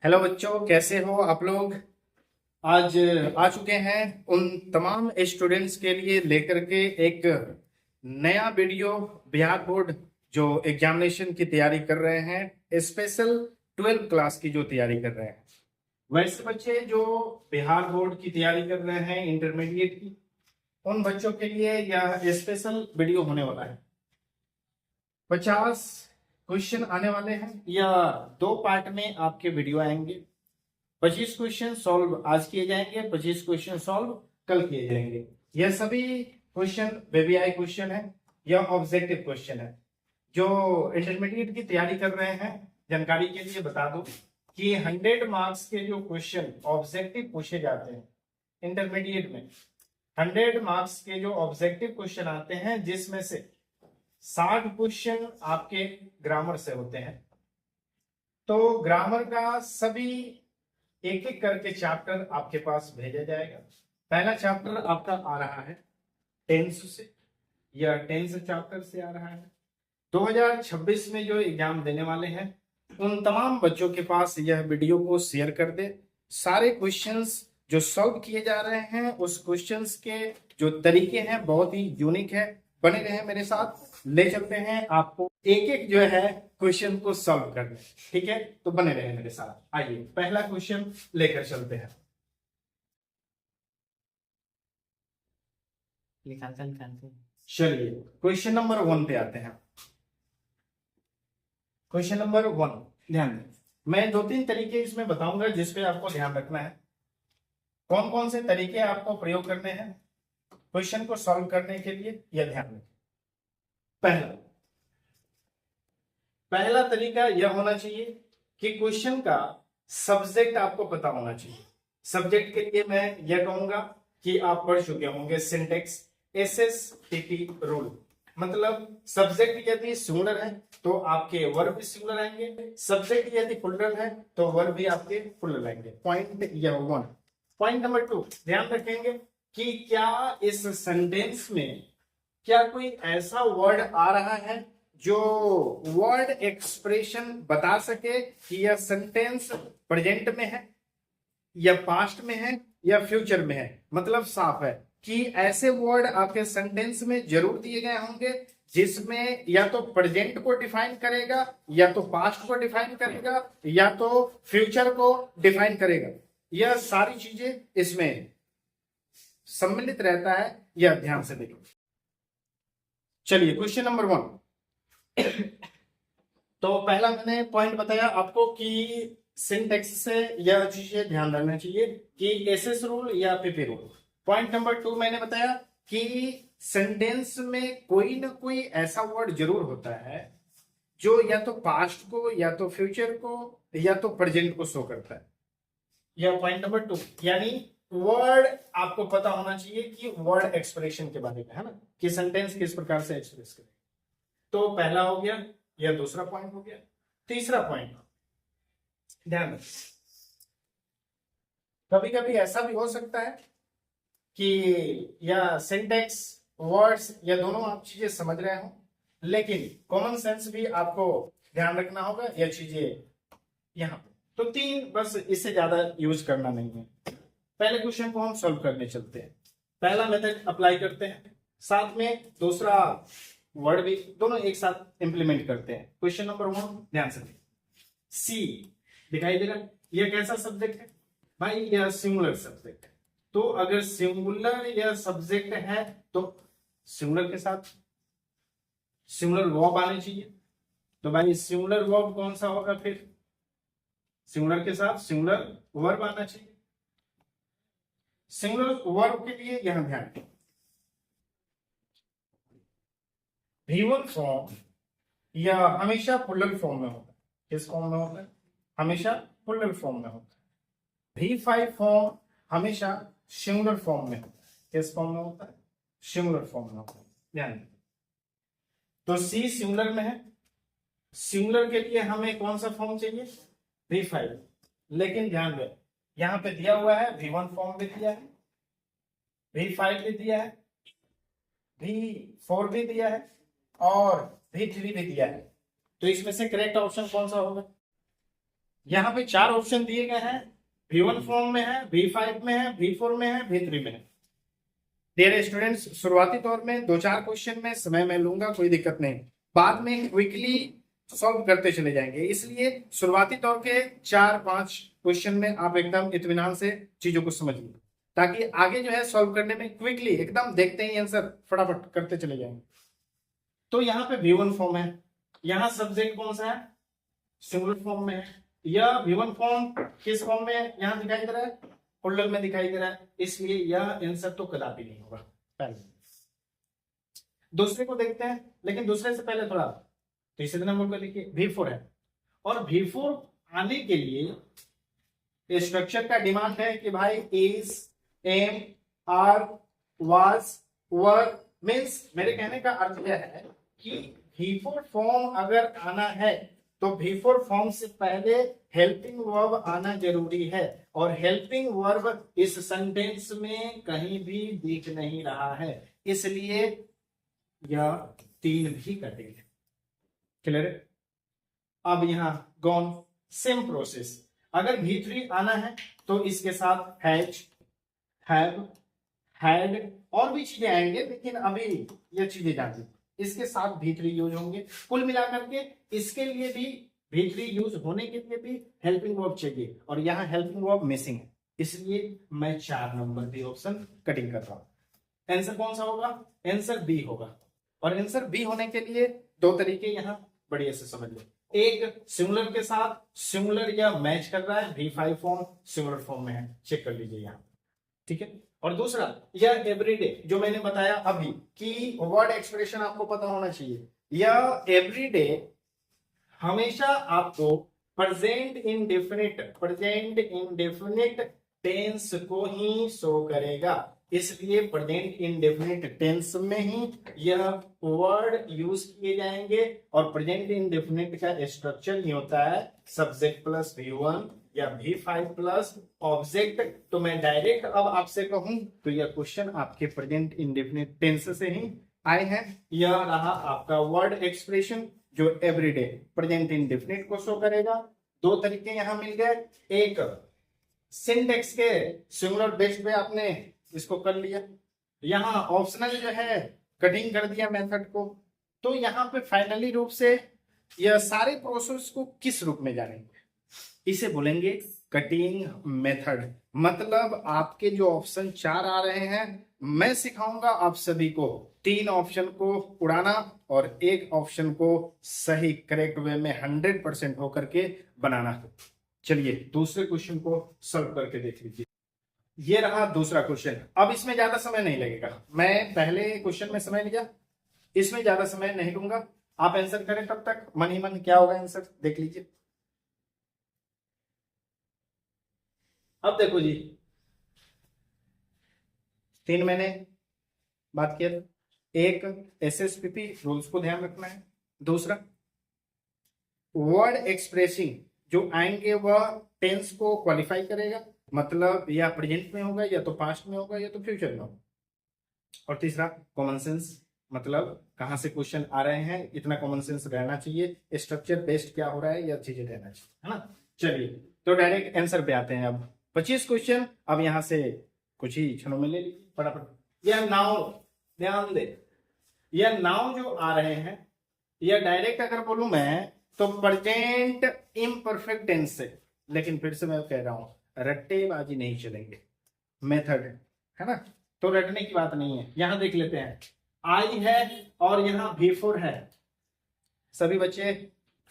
Hello बच्चों, कैसे हो आप लोग। आज आ चुके हैं उन तमाम स्टूडेंट्स के लिए लेकर के एक नया वीडियो। बिहार बोर्ड जो एग्जामिनेशन की तैयारी कर रहे हैं, स्पेशल 12th क्लास की जो तैयारी कर रहे हैं, वैसे बच्चे जो बिहार बोर्ड की तैयारी कर रहे हैं इंटरमीडिएट की, उन बच्चों के लिए यह स्पेशल वीडियो होने वाला है। 50 क्वेश्चन आने वाले हैं, या दो पार्ट में आपके वीडियो आएंगे। 25 क्वेश्चन सॉल्व आज किए जाएंगे, 25 क्वेश्चन सॉल्व कल किए जाएंगे। यह सभी क्वेश्चन वीवीआई क्वेश्चन है, यह ऑब्जेक्टिव क्वेश्चन है। जो इंटरमीडिएट की तैयारी कर रहे हैं, जानकारी के लिए बता दूं कि 100 मार्क्स के जो क्वेश्चन ऑब्जेक्टिव पूछे जाते हैं इंटरमीडिएट में, 100 मार्क्स के जो ऑब्जेक्टिव क्वेश्चन आते हैं, जिसमें से 60 क्वेश्चन आपके ग्रामर से होते हैं। तो ग्रामर का सभी एक एक करके चैप्टर आपके पास भेजा जाएगा। पहला चैप्टर आपका आ रहा है टेंस से, या टेंस चैप्टर से आ रहा है। 2026 में जो एग्जाम देने वाले हैं, उन तमाम बच्चों के पास यह वीडियो को शेयर कर दे। सारे क्वेश्चंस जो सॉल्व किए जा रहे हैं, उस क्वेश्चंस के जो तरीके हैं बहुत ही यूनिक है। बने रहे मेरे साथ, ले चलते हैं आपको एक एक जो है क्वेश्चन को सॉल्व करने। ठीक है, तो बने रहे मेरे साथ। आइए पहला क्वेश्चन लेकर चलते हैं। चलिए क्वेश्चन नंबर 1 पे आते हैं। क्वेश्चन नंबर 1, ध्यान दें। मैं दो तीन तरीके इसमें बताऊंगा जिसपे आपको ध्यान रखना है। कौन कौन से तरीके आपको प्रयोग करने हैं क्वेश्चन को सॉल्व करने के लिए, यह ध्यान रखें। पहला पहला तरीका यह होना चाहिए कि क्वेश्चन का सब्जेक्ट आपको पता होना चाहिए। सब्जेक्ट के लिए मैं यह कहूंगा कि आप पढ़ चुके होंगे सिंटेक्स SSTP रूल। मतलब सब्जेक्ट यदि सिंगुलर है तो आपके वर्ब भी सिंगुलर आएंगे, सब्जेक्ट यदि प्लुरल है तो वर्ब भी आपके प्लुरल आएंगे। पॉइंट यह 1। पॉइंट नंबर 2, ध्यान रखेंगे कि क्या इस सेंटेंस में क्या कोई ऐसा वर्ड आ रहा है जो वर्ड एक्सप्रेशन बता सके कि यह सेंटेंस प्रेजेंट में है, या पास्ट में है, या फ्यूचर में है। मतलब साफ है कि ऐसे वर्ड आपके सेंटेंस में जरूर दिए गए होंगे जिसमें या तो प्रेजेंट को डिफाइन करेगा, या तो पास्ट को डिफाइन करेगा, या तो फ्यूचर को डिफाइन करेगा। यह सारी चीजें इसमें सम्मिलित रहता है, यह ध्यान से देखो। चलिए क्वेश्चन नंबर 1। तो पहला मैंने पॉइंट बताया आपको कि सिंटेक्स से यह चीजें ध्यान रखना चाहिए कि एसएस रूल या पीपी रूल। पॉइंट नंबर 2 मैंने बताया कि सेंटेंस में कोई ना कोई ऐसा वर्ड जरूर होता है जो या तो पास्ट को, या तो फ्यूचर को, या तो प्रेजेंट को शो करता है। यह पॉइंट नंबर 2, यानी वर्ड आपको पता होना चाहिए कि वर्ड एक्सप्रेशन के बारे में, है ना, कि सेंटेंस किस प्रकार से एक्सप्रेस करें। तो पहला हो गया, यह दूसरा पॉइंट हो गया। तीसरा पॉइंट ध्यान रखें, कभी कभी ऐसा भी हो सकता है कि या सिंटेक्स वर्ड्स या दोनों आप चीजें समझ रहे हो, लेकिन कॉमन सेंस भी आपको ध्यान रखना होगा। यह चीजें यहां पे तो 3, बस इससे ज्यादा यूज करना नहीं है। पहले क्वेश्चन को हम सॉल्व करने चलते हैं। पहला मेथड अप्लाई करते हैं, साथ में दूसरा वर्ड भी दोनों एक साथ इंप्लीमेंट करते हैं। क्वेश्चन नंबर 1 ध्यान से सी दिखाई दे रहा है। यह कैसा सब्जेक्ट है भाई? यह सिंगुलर सब्जेक्ट है। तो अगर सिंगुलर यह सब्जेक्ट है तो सिंगुलर के साथ सिंगुलर वर्ब आने चाहिए। तो भाई सिंगुलर वर्ब कौन सा होगा? फिर सिंगुलर के साथ सिंगुलर वर्ब आना चाहिए। सिंगुलर वर्ब के लिए यहां ध्यान दें, V1 फॉर्म यह हमेशा प्लुरल फॉर्म में होता है। किस फॉर्म में होता है? हमेशा प्लुरल फॉर्म में होता है। V5 फॉर्म हमेशा सिंगुलर फॉर्म में होता है। किस फॉर्म में होता है? सिंगुलर फॉर्म में होता है। ध्यान दें, तो C सिंगुलर में है। सिंगुलर के लिए हमें कौन सा फॉर्म चाहिए? V5। लेकिन ध्यान दें, यहां पे दिया हुआ है V1 फॉर्म भी दिया है, V5 भी दिया है, V4 भी दिया है, और V3 भी दिया है। तो इसमें से करेक्ट ऑप्शन कौन सा होगा? यहाँ पे 4 ऑप्शन दिए गए हैं, V1 फॉर्म में है, V5 में है, V4 में है, V3 में है। डियर स्टूडेंट्स, शुरुआती तौर में 2-4 क्वेश्चन में समय मैं लूंगा, कोई दिक्कत नहीं, बाद में क्विकली सॉल्व करते चले जाएंगे। इसलिए शुरुआती तौर के 4-5 क्वेश्चन में आप एकदम इत्मीनान से चीजों को समझिए, ताकि आगे जो है सॉल्व करने में क्विकली एकदम देखते ही आंसर फटाफट करते चले जाएंगे। तो यहाँ पे V1 फॉर्म है, यहाँ सब्जेक्ट कौन सा है, सिंगुलर फॉर्म में है। यह V1 फॉर्म किस फॉर्म में है, यहाँ दिखाई दे रहा है, प्लूरल में दिखाई दे रहा है, इसलिए यह आंसर तो कदापि नहीं होगा। पहले दूसरे को देखते हैं, लेकिन दूसरे से पहले थोड़ा तीसरे नंबर पर लिखिए, V4 है, और V4 आने के लिए स्ट्रक्चर का डिमांड है कि भाई is, am, are, was, were, means मेरे कहने का अर्थ यह है कि V4 फॉर्म अगर आना है तो V4 फॉर्म से पहले हेल्पिंग वर्ब आना जरूरी है, और हेल्पिंग वर्ब इस सेंटेंस में कहीं भी दिख नहीं रहा है, इसलिए यह 3 भी कटेंगे। क्लियर है? अब यहां गॉन, सेम प्रोसेस, अगर V3 आना है तो इसके साथ हैज, हैव, हैड और भी चीजें आएंगे, लेकिन अभी ये चीजें जान, इसके साथ V3 यूज होंगे। कुल मिलाकर के इसके लिए भी V3 यूज होने के लिए भी हेल्पिंग वर्ब चाहिए, और यहाँ हेल्पिंग वर्ब मिसिंग है, इसलिए मैं 4 नंबर भी ऑप्शन कटिंग कर रहा हूं। आंसर कौन सा होगा, आंसर बी होगा, और आंसर बी होने के लिए 2 तरीके यहाँ बढ़िया से समझ लो। एक, सिंगुलर के साथ सिंगुलर या मैच कर रहा है, V5 फॉर्म सिंगुलर फॉर्म में है, चेक कर लीजिए यहाँ, ठीक है। और दूसरा, यह एवरीडे जो मैंने बताया अभी कि वर्ड एक्सप्रेशन आपको पता होना चाहिए, यह एवरीडे हमेशा आपको प्रेजेंट इंडेफिनिट टेंस को ही शो करेगा, इसलिए प्रेजेंट इंडेफिनिट टेंस में ही यह वर्ड यूज किए जाएंगे, और प्रेजेंट इंडेफिनिट का स्ट्रक्चर ही होता है सब्जेक्ट प्लस V1 या V5 प्लस ऑब्जेक्ट। तो मैं डायरेक्ट अब आपसे कहूं तो यह क्वेश्चन आपके प्रेजेंट इंडेफिनिट टेंस से ही आए हैं। यह रहा आपका वर्ड एक्सप्रेशन जो एवरीडे प्रेजेंट इंडेफिनिट को शो करेगा। 2 तरीके यहां मिल गए, एक सिंटेक्स के सिंगुलर बेस्ड पे आपने इसको कर लिया, यहाँ ऑप्शनल जो है कटिंग कर दिया मेथड को। तो यहाँ पे फाइनली रूप से यह सारे प्रोसेस को किस रूप में जानेंगे, इसे बोलेंगे कटिंग मेथड। मतलब आपके जो ऑप्शन 4 आ रहे हैं, मैं सिखाऊंगा आप सभी को 3 ऑप्शन को उड़ाना और 1 ऑप्शन को सही करेक्ट वे में 100% होकर के बनाना। चलिए दूसरे क्वेश्चन को सॉल्व करके देख लीजिए। ये रहा दूसरा क्वेश्चन। अब इसमें ज्यादा समय नहीं लगेगा, मैं पहले क्वेश्चन में समय लिया, इसमें ज्यादा समय नहीं लूंगा, आप आंसर करें तब तक मन ही मन क्या होगा आंसर देख लीजिए। अब देखो जी, 3 मैंने बात किया था, एक SSPP रूल्स को ध्यान रखना है, दूसरा वर्ड एक्सप्रेसिंग जो आएंगे वह टेंस को क्वालिफाई करेगा, मतलब या प्रेजेंट में होगा या तो पास्ट में होगा या तो फ्यूचर में होगा, और तीसरा कॉमन सेंस, मतलब कहां से क्वेश्चन आ रहे हैं इतना कॉमन सेंस रहना चाहिए, स्ट्रक्चर बेस्ड क्या हो रहा है या चीजें रहना चाहिए, है ना। चलिए तो डायरेक्ट आंसर पे आते हैं। अब 25 क्वेश्चन अब यहां से कुछ ही क्षणों में ले लीजिए फटाफट। यह नाउन, ध्यान दे, यह नाउन जो आ रहे हैं यह डायरेक्ट अगर बोलूं मैं तो प्रेजेंट इम्परफेक्ट टेंस से, लेकिन फिर से मैं कह रहा हूं रट्टेबाजी नहीं चलेंगे, मेथड है ना, तो रटने की बात नहीं है। यहां देख लेते हैं, आई है और यहां V4 है, सभी बच्चे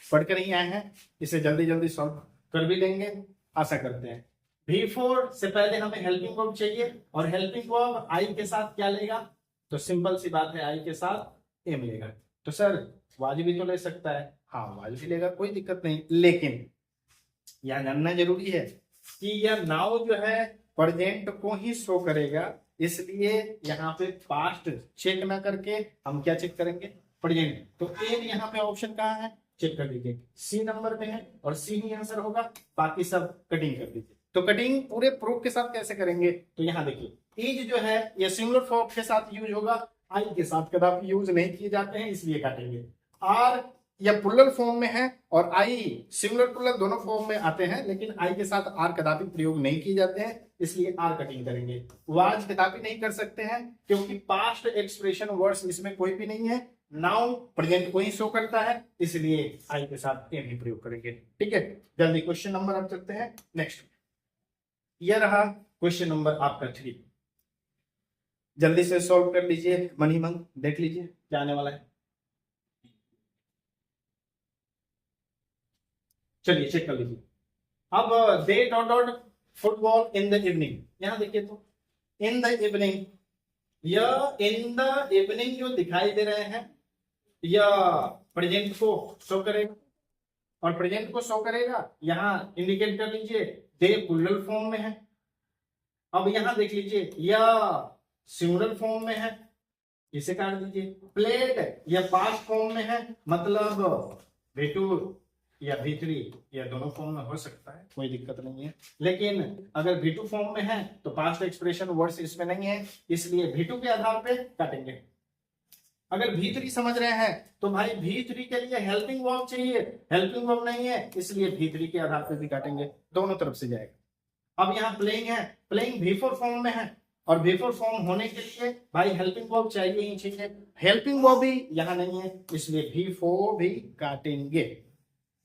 पढ़कर ही आए हैं, इसे जल्दी जल्दी सॉल्व कर भी लेंगे आशा करते हैं। V4 से पहले हमें हेल्पिंग वर्ब चाहिए, और हेल्पिंग वर्ब आई के साथ क्या लेगा, तो सिंपल सी बात है आई के साथ एम लेगा। तो सर वाज भी तो ले सकता है, हाँ वाज भी लेगा, कोई दिक्कत नहीं, लेकिन यह जानना जरूरी है कि यह नाउ जो है प्रेजेंट को ही शो करेगा, इसलिए यहाँ पे पास्ट चेक ना करके हम क्या चेक करेंगे, प्रेजेंट। तो एम यहाँ पे ऑप्शन कहाँ है, चेक कर लीजिए, सी नंबर में है और सी ही आंसर होगा, बाकी सब कटिंग कर दीजिए। तो कटिंग पूरे प्रूफ के साथ कैसे करेंगे, तो यहाँ देखिए, इज जो है ये सिंगुलर फॉर्म के साथ यूज होगा, आई के साथ कदापि यूज नहीं किए जाते हैं, इसलिए काटेंगे। आर या प्लुरल फॉर्म में है और आई सिंगुलर प्लुरल दोनों फॉर्म में आते हैं, लेकिन आई के साथ आर कदापि प्रयोग नहीं किए जाते हैं, इसलिए आर कटिंग करेंगे। वाज कदापि नहीं कर सकते हैं क्योंकि पास्ट एक्सप्रेशन वर्ड्स इसमें कोई भी नहीं है, नाउन प्रेजेंट को ही शो करता है, इसलिए आई के साथ एम ही प्रयोग करेंगे। ठीक है, जल्दी क्वेश्चन नंबर अब चलते हैं नेक्स्ट। यह रहा क्वेश्चन नंबर आपका 3, जल्दी से सॉल्व कर लीजिए, मन ही मन देख लीजिए क्या आने वाला है। चलिए चेक कर लीजिए। अब they dot dot football in the evening, यहां देखिए तो इन द इवनिंग, यह इन द इवनिंग जो दिखाई दे रहे हैं यह प्रेजेंट को शो करेगा, और प्रेजेंट को शो करेगा यहां इंडिकेट कर लीजिए दे प्लुरल फॉर्म में है। अब यहां देख लीजिए यह सिंगुलर फॉर्म में है, इसे काट दीजिए। प्लेड यह पास्ट फॉर्म में है, मतलब V2 या V3 या दोनों फॉर्म में हो सकता है, कोई दिक्कत नहीं है, लेकिन अगर V2 फॉर्म में है तो पास्ट एक्सप्रेशन वर्ड्स इसमें नहीं है, इसलिए V2 के आधार पे काटेंगे। अगर V3 समझ रहे हैं तो भाई V3 के लिए हेल्पिंग वर्ब चाहिए, हेल्पिंग वर्ब नहीं है, इसलिए V3 के आधार पे भी काटेंगे, दोनों तरफ से जाएगा। अब यहाँ प्लेइंग है, प्लेइंग V4 फॉर्म में है, और V4 फॉर्म होने के लिए भाई हेल्पिंग वर्ब चाहिए ही चाहिए, हेल्पिंग वर्ब भी यहाँ नहीं है, इसलिए V4 भी काटेंगे।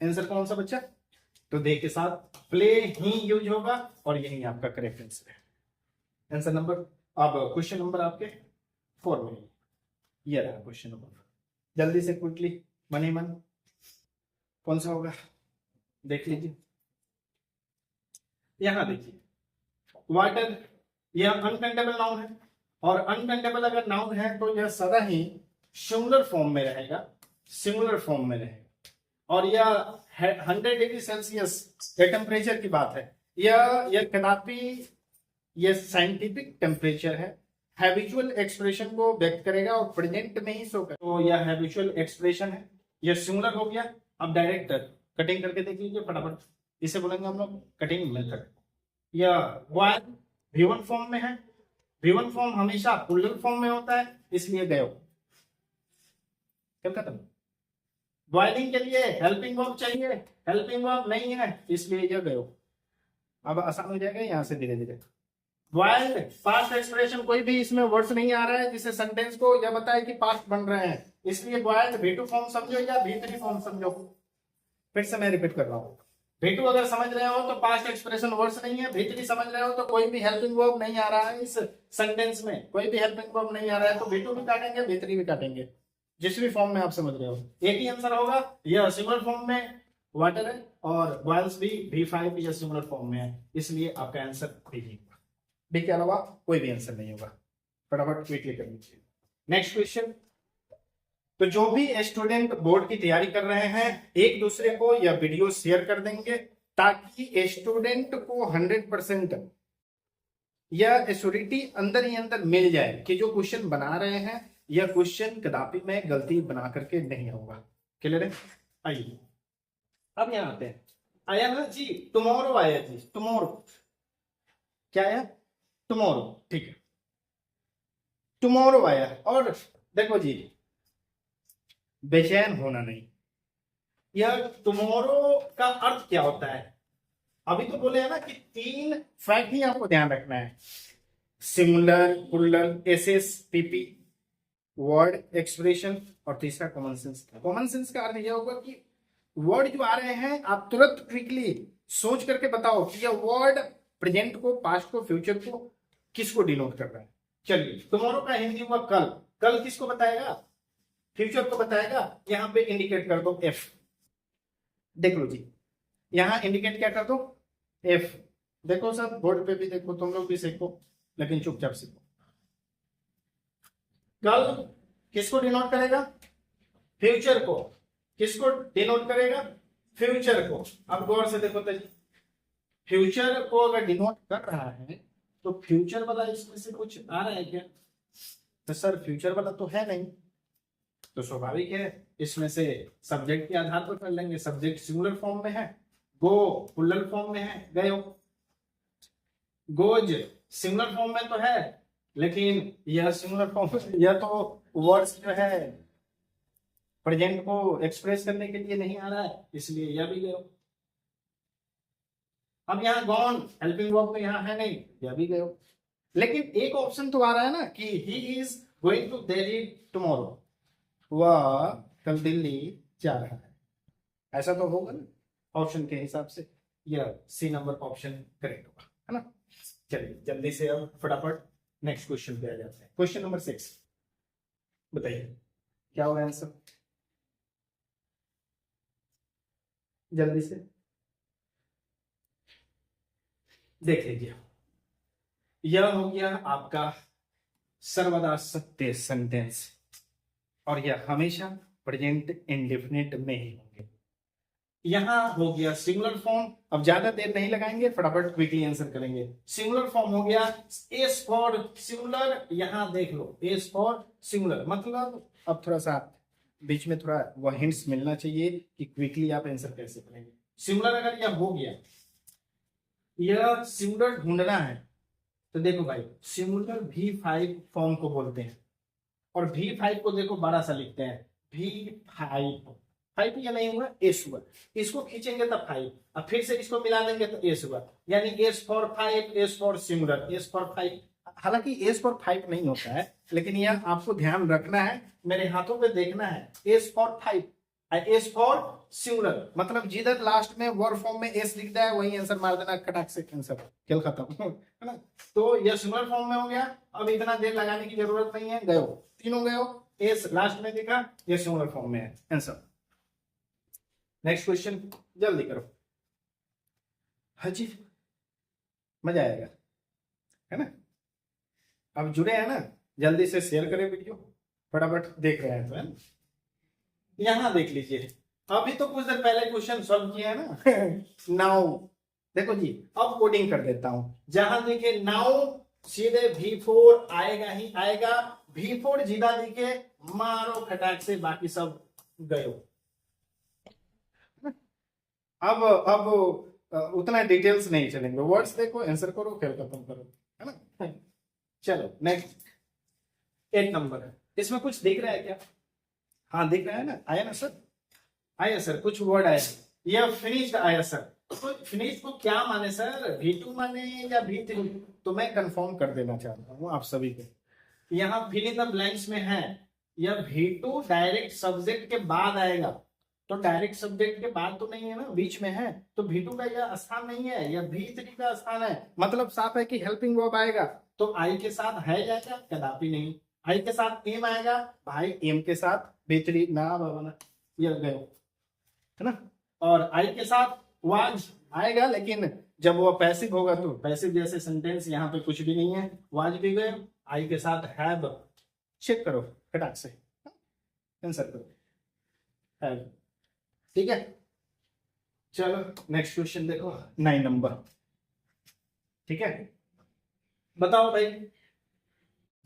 आंसर कौन सा बच्चा? तो दे के साथ प्ले ही यूज होगा और यही आपका करेक्ट आंसर है। आंसर नंबर, अब क्वेश्चन नंबर आपके 4 में ये रहा क्वेश्चन नंबर, जल्दी से क्विकली मन ही मन कौन सा होगा देख लीजिए। यहां देखिए वाटर यह अनकाउंटेबल नाउन है, और अनकाउंटेबल अगर नाउन है तो यह सदा ही सिंगुलर फॉर्म में रहेगा, सिंगुलर फॉर्म में रहेगा, और यह 100 डिग्री सेल्सियस टेम्परेचर की बात है, यह कदापि यह साइंटिफिक टेम्परेचर है, हैबिचुअल एक्सप्रेशन को व्यक्त करेगा और प्रेजेंट में ही शो करेगा, तो यह हैबिचुअल एक्सप्रेशन है, यह सिंगुलर हो गया। अब डायरेक्ट कटिंग करके देख लीजिए फटाफट, इसे बोलेंगे हम लोग कटिंग मेथड। यह वाइल V1 फॉर्म में है, V1 फॉर्म हमेशा प्लुरल फॉर्म में होता है, इसलिए गयो खत्म। बॉइलिंग के लिए हेल्पिंग वर्ब चाहिए, हेल्पिंग वर्ब नहीं है, इसलिए यह गयो। अब आसान हो जाएगा यहाँ से धीरे धीरे। बॉइल्ड पास्ट एक्सप्रेशन, कोई भी इसमें वर्ड्स नहीं आ रहा है जिससे सेंटेंस को यह बताए कि पास्ट बन रहे हैं, इसलिए बॉइल्ड V2 फॉर्म समझो या V3 फॉर्म समझो। फिर से मैं रिपीट कर रहा हूँ, V2 अगर समझ रहे हो तो पास्ट एक्सप्रेशन वर्ड्स नहीं है, V3 समझ रहे हो तो कोई भी हेल्पिंग वर्ब नहीं आ रहा है, इस सेंटेंस में कोई भी हेल्पिंग वर्ब नहीं आ रहा है, तो V2 भी काटेंगे V3 भी काटेंगे, जिस भी फॉर्म में आप समझ रहे हो। एक ही आंसर होगा, यह सिंगुलर फॉर्म में वाटर है और बॉयल्स भी V5 या सिंगुलर फॉर्म में है, इसलिए आपका आंसर बी के अलावा कोई भी आंसर नहीं होगा। फटाफट क्विकली कर लीजिए नेक्स्ट क्वेश्चन। तो जो भी स्टूडेंट बोर्ड की तैयारी कर रहे हैं एक दूसरे को यह वीडियो शेयर कर देंगे, ताकि स्टूडेंट को 100% यह एश्योरिटी अंदर ही अंदर मिल जाए कि जो क्वेश्चन बना रहे हैं यह क्वेश्चन कदापि में गलती बना करके नहीं होगा। क्लियर है? आइए अब यहां आते हैं। आया ना जी, टुमारो आया जी, टुमारो क्या आया? टुमारो, ठीक है, टुमारो आया। और देखो जी, बेचैन होना नहीं, यह टुमारो का अर्थ क्या होता है? अभी तो बोले हैं ना कि 3 फैक्ट ही आपको ध्यान रखना है, singular, plural, SS, PP, word expression, और तीसरा कॉमन सेंस। कॉमन सेंस का अर्थ यह होगा कि वर्ड जो आ रहे हैं आप तुरंत क्विकली सोच करके बताओ कि यह वर्ड प्रेजेंट को, पास्ट को, फ्यूचर को किसको डिनोट कर रहा है। चलिए, टुमारो का हिंदी हुआ कल, कल किसको बताएगा? फ्यूचर को बताएगा। यहां पे इंडिकेट कर दो एफ, देख लो जी, यहां इंडिकेट क्या कर दो? एफ। देखो सब बोर्ड पे भी देखो, तुम लोग भी सीखो, लेकिन चुपचाप सीखो। कल किसको डिनोट करेगा? फ्यूचर को। किसको डिनोट करेगा? फ्यूचर को। अब गौर से देखो तो, फ्यूचर को अगर डिनोट कर रहा है तो फ्यूचर वाला इसमें से कुछ आ रहा है क्या? तो सर फ्यूचर वाला तो है नहीं, तो स्वाभाविक है इसमें से सब्जेक्ट के आधार पर कर लेंगे। सब्जेक्ट सिंगुलर फॉर्म में है, गो प्लुरल फॉर्म में है, गयो। गोज सिंगुलर फॉर्म में तो है, लेकिन यह सिंगुलर फॉर्म, यह तो वर्ड्स जो है प्रेजेंट को एक्सप्रेस करने के लिए नहीं आ रहा है, इसलिए यह भी गयो। अब यहाँ गॉन हेल्पिंग वर्ब तो यहाँ है नहीं, यह भी गयो। लेकिन एक ऑप्शन तो आ रहा है ना कि he is going to Delhi tomorrow, वह कल दिल्ली जा रहा है, ऐसा तो होगा ना ऑप्शन के हिसाब से। यह सी नंबर ऑप्शन करेक्ट होगा, है ना। चलिए जल्दी से अब फटाफट नेक्स्ट क्वेश्चन पे आ जाते हैं। क्वेश्चन नंबर 6 बताइए क्या होगा आंसर, जल्दी से देख लीजिए। यह हो गया आपका सर्वदा सत्य सेंटेंस, और यह हमेशा प्रेजेंट इंडेफिनिट में ही होंगे। यहां हो गया सिंगुलर फॉर्म, अब ज्यादा देर नहीं लगाएंगे, फटाफट क्विकली आंसर करेंगे। सिंगुलर फॉर्म हो गया एस फॉर सिंगुलर, यहां देख लो एस फॉर सिंगुलर, मतलब अब थोड़ा सा बीच में थोड़ा वह हिंट्स मिलना चाहिए कि क्विकली आप आंसर कैसे करेंगे। सिंगुलर अगर यह हो गया, यह सिंगुलर ढूंढना है, तो देखो भाई सिंगुलर V5 फॉर्म को बोलते हैं, और V5 को देखो बड़ा सा लिखते हैं V5, 5 या नहीं हुआ एस हुआ, इसको खींचेंगे तब 5, अब फिर से इसको मिला देंगे तो एस हुआ, यानी S for 5, S for singular, S for 5। हालांकि एस फॉर 5 नहीं होता है, लेकिन यह आपको ध्यान रखना है, मेरे हाथों पे देखना है, S for 5, S for singular, मतलब जिधर लास्ट में वर्ब फॉर्म में एस लिखता है वही आंसर मार देना, खटाक से आंसर, खेल खत्म, है ना। तो यह सिंगुलर फॉर्म में हो गया, अब इतना देर लगाने की जरूरत नहीं है, गयो तीनों गयो, एस लास्ट में दिखा, यह सिंगुलर फॉर्म में है आंसर। नेक्स्ट क्वेश्चन जल्दी करो, हाजी मजा आएगा, है ना। अब जुड़े हैं ना, जल्दी से शेयर करें वीडियो, फटाफट देख रहे हैं तो, है ना। यहां देख लीजिए, अभी तो कुछ देर पहले क्वेश्चन सॉल्व किया है ना। नाउ देखो जी, अब कोडिंग कर देता हूं, जहां देखे नाउ सीधे V4 आएगा ही आएगा, V4 जिदा दिखे मारो खटाक से, बाकी सब गयो। अब उतना डिटेल्स नहीं चलेंगे, वर्ड्स देखो आंसर करो खेल खत्म करो, है ना। चलो नेक्स्ट 8 नंबर है, इसमें कुछ दिख रहा है क्या, हाँ दिख रहा है ना, आया ना सर, आया सर, कुछ वर्ड आया, यह फिनिश्ड आया सर। तो फिनिश को क्या माने सर, V2 माने या V3, तो मैं कंफर्म कर देना चाहता हूँ आप सभी को, यहाँ फिल इन द ब्लैंक्स में है, यह V2 डायरेक्ट सब्जेक्ट के बाद आएगा, तो डायरेक्ट सब्जेक्ट के बाद तो नहीं है ना, बीच में है, तो V2 का यह स्थान नहीं है, यह V3 का स्थान है, मतलब साफ है कि हेल्पिंग वर्ब आएगा, तो आई के साथ है जाएगा, कदापि नहीं, आई के साथ एम आएगा, भाई एम के साथ V3 ना बाबा, यह गयो, है ना। और आई के साथ वाज आएगा, लेकिन जब वो पैसिव होगा तो पैसिव जैसे सेंटेंस, यहाँ पे कुछ भी नहीं है, वाज भी गए, आई के साथ हैव, चेक करो फटाक से आंसर करो, हैव, ठीक है। चलो नेक्स्ट क्वेश्चन देखो 9 नंबर, ठीक है, बताओ भाई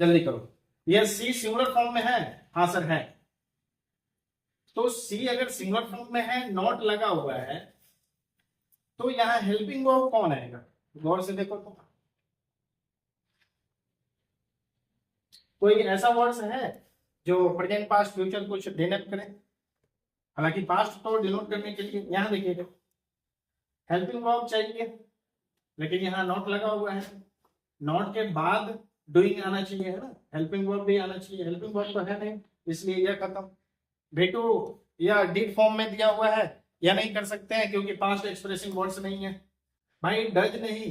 जल्दी करो, यह सी सिंगुलर फॉर्म में है, हाँ सर है, तो सी अगर सिंगुलर फॉर्म में है, नॉट लगा हुआ है, तो यहां हेल्पिंग वर्ब कौन आएगा, गौर से देखो तो, कोई ऐसा वर्ड्स है जो प्रेजेंट पास्ट फ्यूचर कुछ डिनोट करे, हालांकि पास्ट तो डिनोट करने के लिए यहां देखिएगा हेल्पिंग वर्ब चाहिए, लेकिन यहाँ नॉट लगा हुआ है, नॉट के बाद डूइंग आना चाहिए, है ना, हेल्पिंग वर्ब भी आना चाहिए, हेल्पिंग वर्ब तो है नहीं, इसलिए यह खत्म। V2 या डिड फॉर्म में दिया हुआ है, या नहीं कर सकते हैं क्योंकि पास्ट एक्सप्रेसिंग वर्ड्स नहीं है, भाई डज नहीं,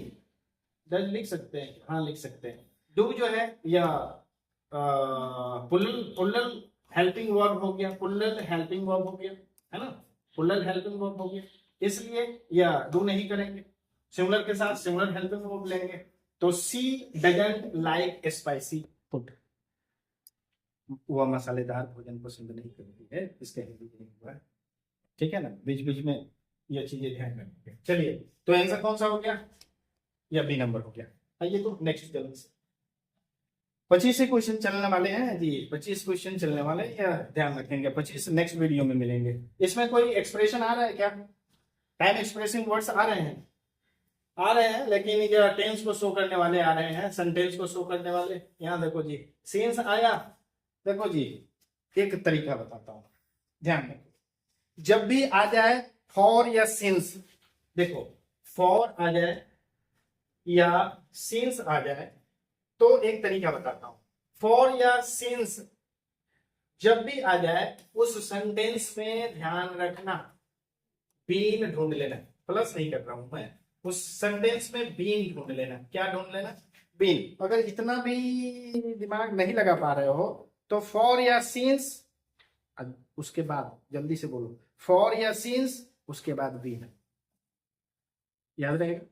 डज लिख सकते हैं, हाँ लिख सकते हैं, डू जो है या पुल्लल, पुल्लल हेल्पिंग वर्ब हो गया, पुल्लल हेल्पिंग वर्ब हो गया, है ना, पुल्लल हेल्पिंग वर्ब हो गया, इसलिए या डू नहीं करेंगे, सिमिलर के साथ सिमिलर हेल्पिंग वर्ब लेंगे, तो सी डजंट लाइक स्पाइसी फूड, वह मसालेदार भोजन पसंद नहीं करती है, इसका हिंदी नहीं हुआ है, ठीक है ना, बीच बीच में ये चीजें ध्यान रखेंगे। चलिए तो आंसर कौन सा हो गया, या बी नंबर हो गया। आइए तो नेक्स्ट जल्दी से, 25 से क्वेश्चन चलने वाले हैं जी, 25 क्वेश्चन चलने वाले हैं, या ध्यान रखेंगे 25 नेक्स्ट वीडियो में मिलेंगे। इसमें कोई एक्सप्रेशन आ रहा है क्या, टाइम एक्सप्रेसिंग वर्ड्स आ रहे हैं, आ रहे हैं, लेकिन ये टेंस को शो करने वाले आ रहे हैं, सेंटेंस को शो करने वाले, यहाँ देखो जी सीन्स आया, देखो जी एक तरीका बताता हूँ, ध्यान रखो, जब भी आ जाए फॉर या सिंस, देखो फॉर आ जाए या सिंस आ जाए तो एक तरीका बताता हूं। फॉर या सिंस जब भी आ जाए उस सेंटेंस में ध्यान रखना बीन ढूंढ लेना, प्लस नहीं कर रहा हूं मैं, उस सेंटेंस में बीन ढूंढ लेना। क्या ढूंढ लेना? बीन। अगर इतना भी दिमाग नहीं लगा पा रहे हो तो फॉर या सिंस, उसके बाद जल्दी से बोलो, फॉर या सिंस उसके बाद बीन, याद रहेगा।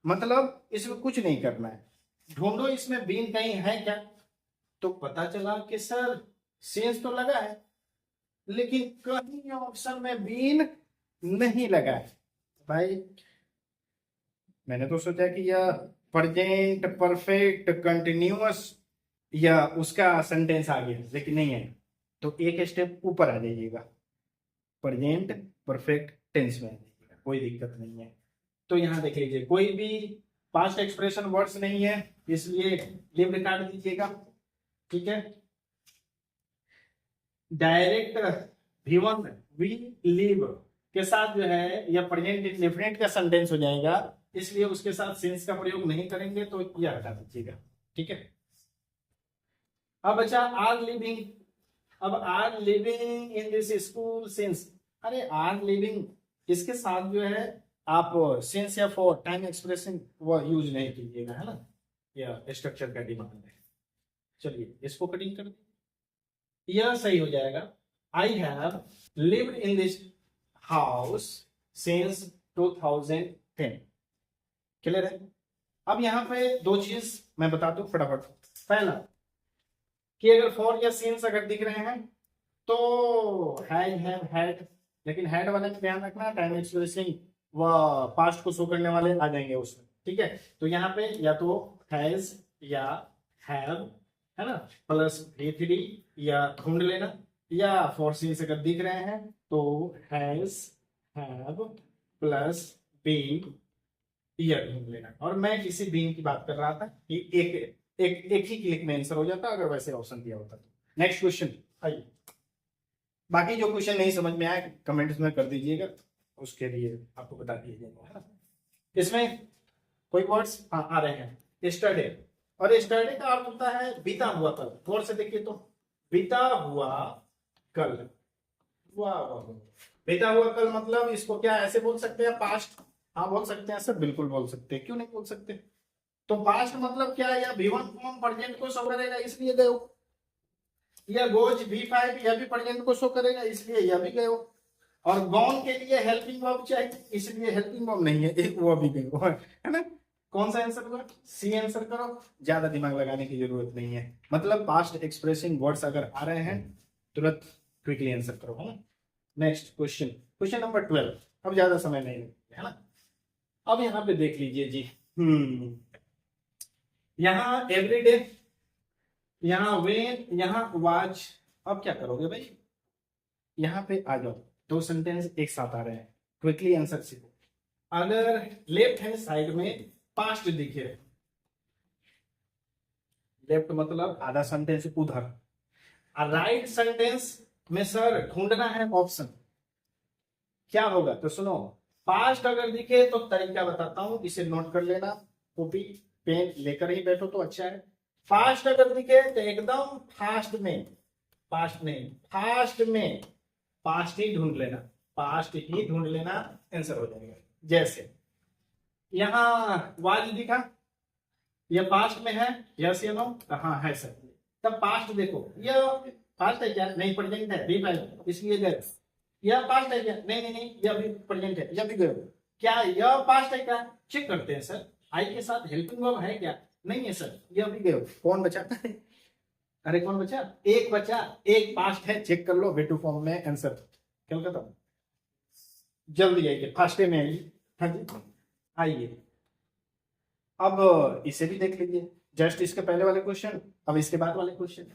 मतलब इसमें कुछ नहीं करना है, ढूंढो इसमें बीन कहीं है क्या, तो पता चला कि सर सिंस तो लगा है लेकिन कहीं ऑप्शन में बीन नहीं लगा है। भाई मैंने तो सोचा कि यह प्रेजेंट परफेक्ट कंटिन्यूअस या उसका सेंटेंस आ गया, लेकिन नहीं है, तो एक स्टेप ऊपर आ जाइएगा, प्रेजेंट परफेक्ट टेंस में आ जाइएगा, कोई दिक्कत नहीं है। तो यहां देख लीजिए कोई भी पास्ट एक्सप्रेशन वर्ड्स नहीं है, इसलिए लिव काट दीजिएगा, ठीक है। डायरेक्ट V1 वी लिव के साथ जो है या प्रेजेंट इंडेफिनिट का सेंटेंस हो जाएगा, इसलिए उसके साथ सिंस का प्रयोग नहीं करेंगे, तो यह हटा दीजिएगा, ठीक है। अब बचा आर लिविंग। अब are living in this school since, अरे आर लिविंग इसके साथ जो है आप सिंस या फॉर टाइम एक्सप्रेशन वो यूज नहीं कीजिएगा, है ना, या स्ट्रक्चर का डिमांड है। चलिए इसको कटिंग कर दीजिए, यह सही हो जाएगा। I have lived in this house since 2010। Clear है। अब यहां पे दो चीज मैं बता दूं फटाफट। पहला कि अगर फॉर या सिंस अगर दिख रहे हैं तो हैज हैव हैड, लेकिन हैड वाले में ध्यान रखना टाइम एक्सप्रेसिंग व पास्ट को शो करने वाले आ जाएंगे उसमें, ठीक है। तो यहाँ पे या तो हैज या हैव, है ना, प्लस D3 या ढूंढ लेना, या फॉर सिंस अगर दिख रहे हैं तो हैज हैव प्लस बीन या ढूंढ लेना। और मैं किसी बीन की बात कर रहा था कि एक ही क्लिक में आंसर हो जाता अगर वैसे ऑप्शन दिया होता तो। नेक्स्ट क्वेश्चन आइए। बाकी जो क्वेश्चन नहीं समझ में आया कमेंट्स में कर दीजिएगा, उसके लिए आपको बता दिया जाएगा, है ना। इसमें कोई वर्ड्स आ रहे हैं, यस्टरडे, और यस्टरडे का अर्थ होता है बीता हुआ कल। गौर से देखिए तो बीता हुआ कल, वाह वाह, बीता हुआ कल मतलब इसको क्या ऐसे बोल सकते हैं पास्ट? हाँ बोल सकते हैं सर, बिल्कुल बोल सकते हैं, क्यों नहीं बोल सकते। तो पास्ट मतलब क्या है, या V1 फॉर्म प्रेजेंट को शो करेगा इसलिए गए हो, या गोज V5 यह भी प्रेजेंट को शो करेगा इसलिए यह भी गए हो, और गॉन के लिए हेल्पिंग वर्ब चाहिए इसलिए हेल्पिंग वर्ब नहीं है, एक वो भी गए हो, है ना। कौन सा आंसर करो? सी आंसर करो, ज्यादा दिमाग लगाने की जरूरत नहीं है। मतलब पास्ट एक्सप्रेसिंग वर्ड्स अगर आ रहे हैं तुरंत क्विकली आंसर करो, है ना। Next question, question number 12। अब ज्यादा समय नहीं लगेगा, है ना। अब यहाँ पे देख लीजिए जी, यहाँ एवरीडे, यहाँ वेन, यहाँ वाच। अब क्या करोगे भाई, यहाँ पे आ जाओ, दो सेंटेंस एक साथ आ रहे हैं, क्विकली आंसर सीखो। अगर लेफ्ट हैंड साइड में पास्ट दिखे, लेफ्ट मतलब आधा सेंटेंस उधर, और राइट सेंटेंस में सर ढूंढना है ऑप्शन, क्या होगा तो सुनो। पास्ट अगर दिखे तो तरीका बताता हूं, इसे नोट कर लेना, कॉपी पेन लेकर ही बैठो तो अच्छा है। फास्ट अगर दिखे तो एकदम फास्ट में, पास्ट नहीं फास्ट में पास्ट ही ढूंढ लेना, पास्ट ही ढूंढ लेना, आंसर हो जाएगा। जैसे यहां वाज दिखा, यह पास्ट में है, यस या नो? हाँ है सर। तब पास्ट देखो, यह पास्ट है क्या? नहीं प्रेजेंट है, V5 इसलिए गए। यह पास्ट है क्या? नहीं नहीं नहीं, यह भी प्रेजेंट है, यह भी गए। क्या यह पास्ट है क्या? चेक करते हैं सर, आई के साथ हेल्पिंग वर्ब है क्या? नहीं है सर, यह भी गए। कौन बचा? अरे कौन बचा? एक बचा, एक पास्ट है, चेक कर लो V2 फॉर्म में आंसर। क्या खत्म, जल्दी आइए, फास्ट में आइए। हाँ जी आइए। अब इसे भी देख लीजिए, जस्ट इसके पहले वाले क्वेश्चन, अब इसके बाद वाले क्वेश्चन।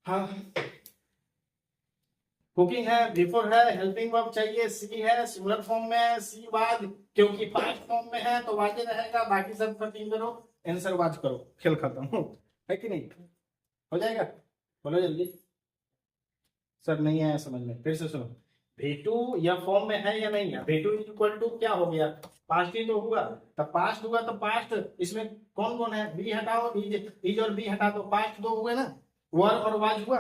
हाँ कुकिंग है, बिफोर है, हेल्पिंग वर्ब चाहिए, सी है, सिंगुलर फॉर्म में है, सी वाज, क्योंकि पास्ट फॉर्म में है तो वाज रहेगा, बाकी सब कटिंग करो, आंसर वाज करो, खेल खत्म है कि नहीं? हो जाएगा, बोलो जल्दी। सर नहीं आया समझ में, फिर से सुनो। V2 या फॉर्म में है या नहीं है? V2 इज इक्वल टू क्या हो गया, पास्ट ही तो हुआ, तब पास्ट हुआ तो पास्ट इसमें कौन कौन है, बी हटाओ, इज और बी हटा दो, पास्ट दो हुए ना, वर और वाज हुआ।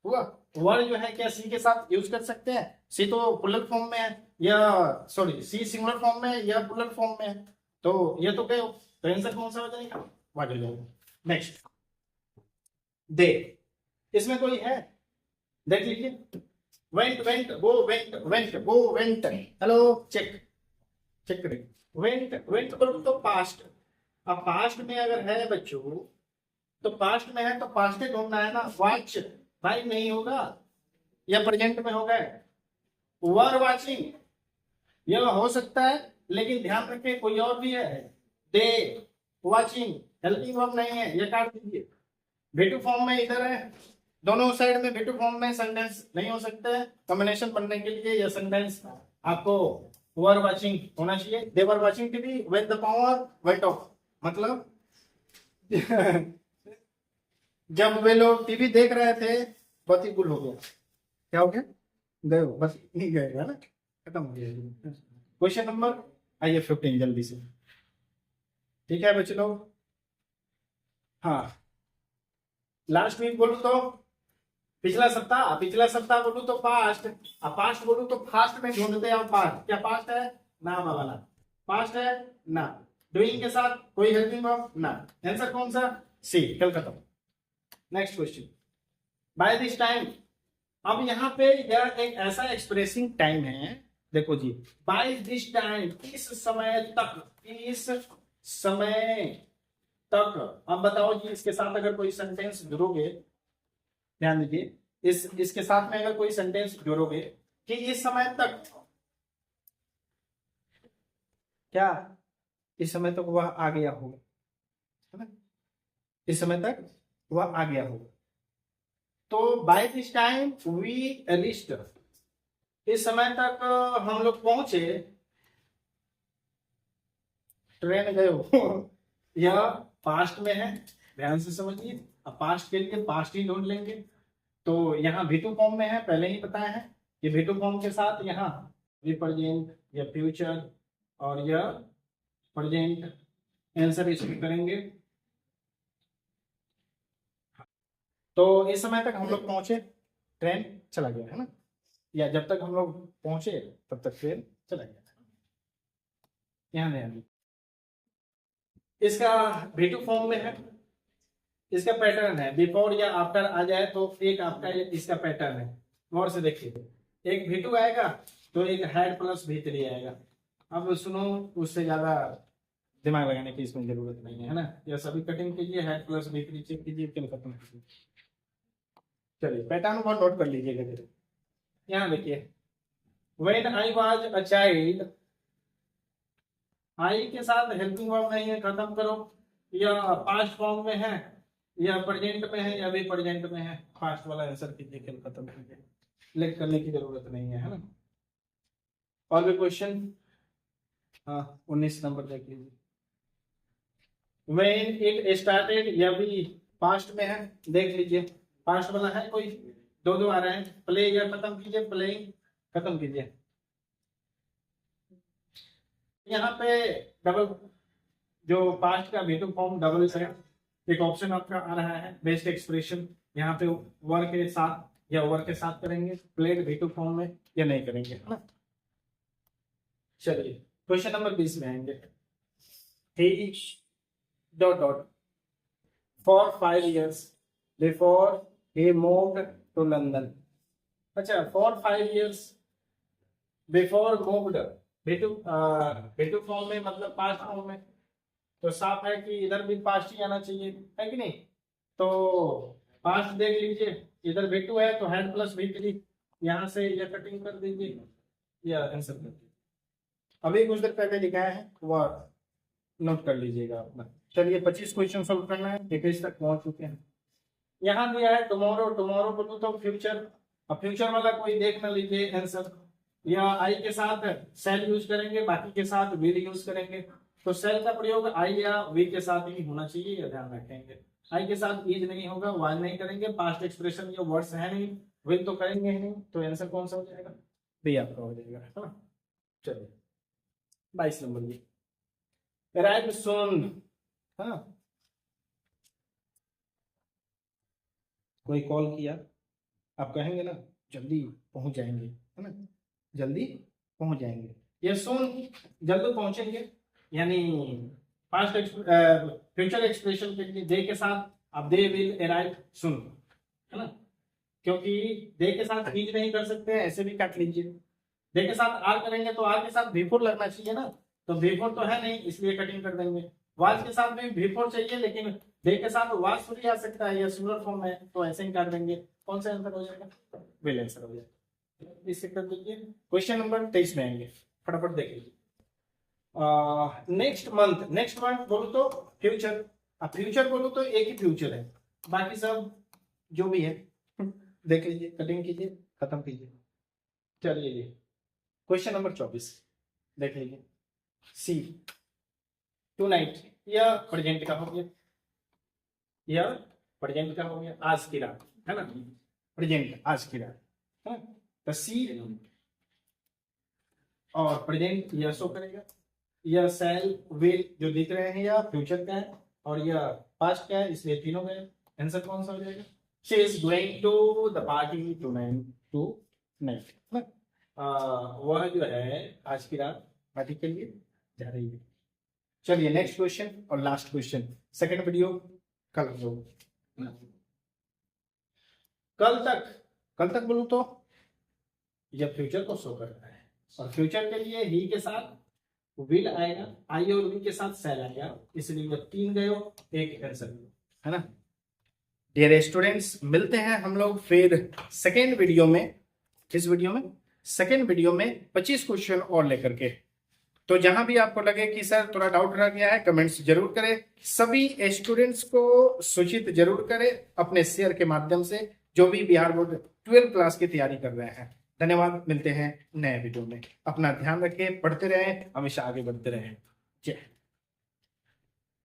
वर जो है क्या सी के साथ यूज कर सकते हैं? सी तो प्लूरल फॉर्म में है, या सॉरी सी सिंगुलर फॉर्म में है या प्लूरल फॉर्म में है, तो ये तो क्या, तो आंसर कौन सा हो जाएगा, वाज हो जाएगा। नेक्स्ट दे, इसमें कोई है, देख लीजिए, went went go went went go went, hello check check करें, वेंट वेंट बोलो तो पास्ट। अब पास्ट में अगर है बच्चों, तो पास्ट में है तो पास्ट ढूंढना है ना, वॉच भाई नहीं होगा, या प्रेजेंट में होगा, वर वाचिंग यह हो सकता है, लेकिन ध्यान रखें कोई और भी है, दे वाचिंग, हेल्पिंग वर्ब नहीं है, ये काट दीजिए। V2 फॉर्म में इधर है, दोनों साइड में V2 फॉर्म में सेंटेंस नहीं हो सकते हैं, कॉम्बिनेशन बनने के लिए यह सेंटेंस आपको वर वाचिंग होना चाहिए। They were watching TV when the power went off, मतलब जब वे लोग टीवी देख रहे थे बत्ती गुल हो गया, क्या हो गया, देखो बस नहीं गएगा ना, खत्म हो गया। क्वेश्चन नंबर आइए 15 जल्दी से, ठीक है बच्चे लोग। हाँ लास्ट वीक बोलू तो पिछला सप्ताह बोलू तो पास्ट, अब पास्ट बोलू तो फास्ट में ढूंढते हैं, पास्ट क्या पास्ट है, ना वाला पास्ट है ना, डूइंग के साथ कोई हेल्पिंग वर्ब ना, आंसर कौन सा, सी, कल खत्म। Next question, by this time, अब यहाँ पे यह एक ऐसा एक्सप्रेसिंग टाइम है, देखो जी, बाय दिस टाइम इस समय तक, इस समय तक। अब बताओ जी, इसके साथ अगर कोई सेंटेंस जुड़ोगे, ध्यान दीजिए, इसके साथ में अगर कोई सेंटेंस जोड़ोगे कि इस समय तक, क्या इस समय तक वह आ गया होगा, है ना, इस समय तक वह आ गया होगा, तो by this time we reached, इस समय तक हम लोग पहुंचे, ट्रेन गए हो यह पास्ट में है, ध्यान से समझिए। अब पास्ट के लिए पास्ट ही ढूंढ लेंगे, तो यहाँ V2 फॉर्म में है, पहले ही बताया है, ये V2 फॉर्म के साथ यहाँ प्रेजेंट या फ्यूचर और यह प्रेजेंट, आंसर इसमें करेंगे। तो इस समय तक हम लोग पहुंचे, ट्रेन चला गया, है ना, या जब तक हम लोग पहुंचे तब तक ट्रेन चला गया, यहाँ ध्यान, इसका V2 फॉर्म में है, इसका पैटर्न है बिफोर या आफ्टर आ जाए तो एक आपका इसका पैटर्न है, गौर से देखिए, एक V2 आएगा तो एक हेड प्लस V3 आएगा। अब सुनो, उससे ज्यादा दिमाग लगाने की इसमें जरूरत नहीं है ना, यह सभी कटिंग कीजिए, हेड प्लस V3 चेक कीजिए, फिर खत्म कीजिए। चलिए पैटर्न को नोट कर लीजिएगा जरा, यहाँ देखिए, when I was a child, I के साथ हेल्पिंग वर्ब नहीं है, खत्म करो, या पास्ट फॉर्म में है या प्रेजेंट में है या भी प्रेजेंट में है, फास्ट वाला आंसर कीजिए, खेल खत्म कीजिए, लेट करने की जरूरत नहीं है ना। और भी क्वेश्चन, हाँ 19 नंबर देख लीजिए, व्हेन इट स्टार्टेड, या भी पास्ट में है, देख लीजिए, पास्ट वाला है कोई, दो आ रहे हैं, प्ले या खत्म कीजिए, प्लेइंग खत्म कीजिए। यहाँ पे डबल, जो पास्ट का V2 फॉर्म डबल है, एक ऑप्शन आपका आ रहा है बेस्ट एक्सप्रेशन, यहाँ पे वर के साथ या ओवर के साथ करेंगे, प्लेड V2 फॉर्म में या नहीं करेंगे, है ना। चलिए क्वेश्चन नंबर 20 में आएंगे, he dot dot for 5 years before he moved to London, अच्छा for 5 years before moved, V2 form में मतलब पास्ट फॉर्म में, तो साफ है कि इधर भी पास्ट ही आना चाहिए, है कि नहीं, तो पास्ट देख लीजिए, इधर V2 है तो हेड प्लस V3, यहाँ से ये कटिंग कर दीजिए या आंसर कर दीजिए। अभी कुछ देर पहले लिखा है वह नोट कर लीजिएगा अपना। चलिए 25 क्वेश्चन सोल्व करना है, 21 तक पहुंच चुके हैं। यहाँ दिया है टुमारो, टुमारो बोलूँ तो फ्यूचर, अब फ्यूचर वाला कोई देख न लीजिए आंसर, या आई के साथ सेल यूज करेंगे, बाकी के साथ विल यूज करेंगे, तो सेल का प्रयोग आई या वी के साथ ही होना चाहिए, या ध्यान रखेंगे, आई के साथ इज नहीं होगा, वाज नहीं करेंगे, पास्ट एक्सप्रेशन ये वर्ड्स है नहीं, विल तो करेंगे ही नहीं, तो आंसर कौन सा हो जाएगा? बी आपका हो जाएगा, है ना। चलिए 22 नंबर ये अराइव सून, है ना। कोई कॉल किया, आप कहेंगे ना जल्दी पहुंच जाएंगे, है ना, जल्दी पहुंच जाएंगे। ये सून जल्दी पहुंचेंगे, यानी पास्ट फ्यूचर एक्सप्रेशन के लिए दे के साथ आप दे विल अराइव सून, है ना, क्योंकि दे के साथ बीज नहीं कर सकते हैं, ऐसे भी काट लीजिए। दे के साथ आर करेंगे तो आर के साथ बिफोर लगना चाहिए ना, तो बिफोर तो है नहीं, इसलिए कटिंग कर देंगे। वाज के साथ भी बिफोर चाहिए, लेकिन दे के साथ वाज थोड़ी आ सकता है, या सिंगुलर फॉर्म है, तो ऐसे ही काट देंगे। कौन सा आंसर हो जाएगा? विल आंसर हो जाएगा। इसे कर दीजिए। क्वेश्चन नंबर 23 में आएंगे, फटाफट देख लीजिए। नेक्स्ट मंथ बोलो तो फ्यूचर, अब फ्यूचर बोलो तो एक ही फ्यूचर है, बाकी सब जो भी है देख लीजिए, कटिंग कीजिए, खत्म कीजिए। चलिए जी क्वेश्चन नंबर 24 देख लीजिए। सी टू नाइट, यह प्रेजेंट का हो गया, यह प्रेजेंट का हो गया, आज की रात, है ना, प्रेजेंट आज की रात, है ना। तो सी और प्रेजेंट यह शो करेगा, यह सेल विल जो दिख रहे हैं यह फ्यूचर का है, और यह पास्ट का है, इसलिए तीनों गए। आंसर कौन सा हो जाएगा? She is going to the party tonight, वह जो है आज की रात पार्टी के लिए जा रही है। चलिए नेक्स्ट क्वेश्चन और लास्ट क्वेश्चन, सेकंड वीडियो कल होगा। कल तक बोलूं तो यह फ्यूचर को शो करता है, और फ्यूचर के लिए ही के साथ विल आएगा, आई और वी के साथ सेल आएगा, इसलिए ये तीन गए हो, एक आंसर, है ना। डियर स्टूडेंट्स, मिलते हैं हम लोग फिर सेकेंड वीडियो में। किस वीडियो में? सेकेंड वीडियो में 25 क्वेश्चन और लेकर के। तो जहां भी आपको लगे कि सर थोड़ा डाउट रह गया है, कमेंट्स जरूर करें। सभी स्टूडेंट्स को सूचित जरूर करें अपने शेयर के माध्यम से, जो भी बिहार बोर्ड 12 क्लास की तैयारी कर रहे हैं। धन्यवाद, मिलते हैं नए वीडियो में। अपना ध्यान रखें, पढ़ते रहें, हमेशा आगे बढ़ते रहें। जय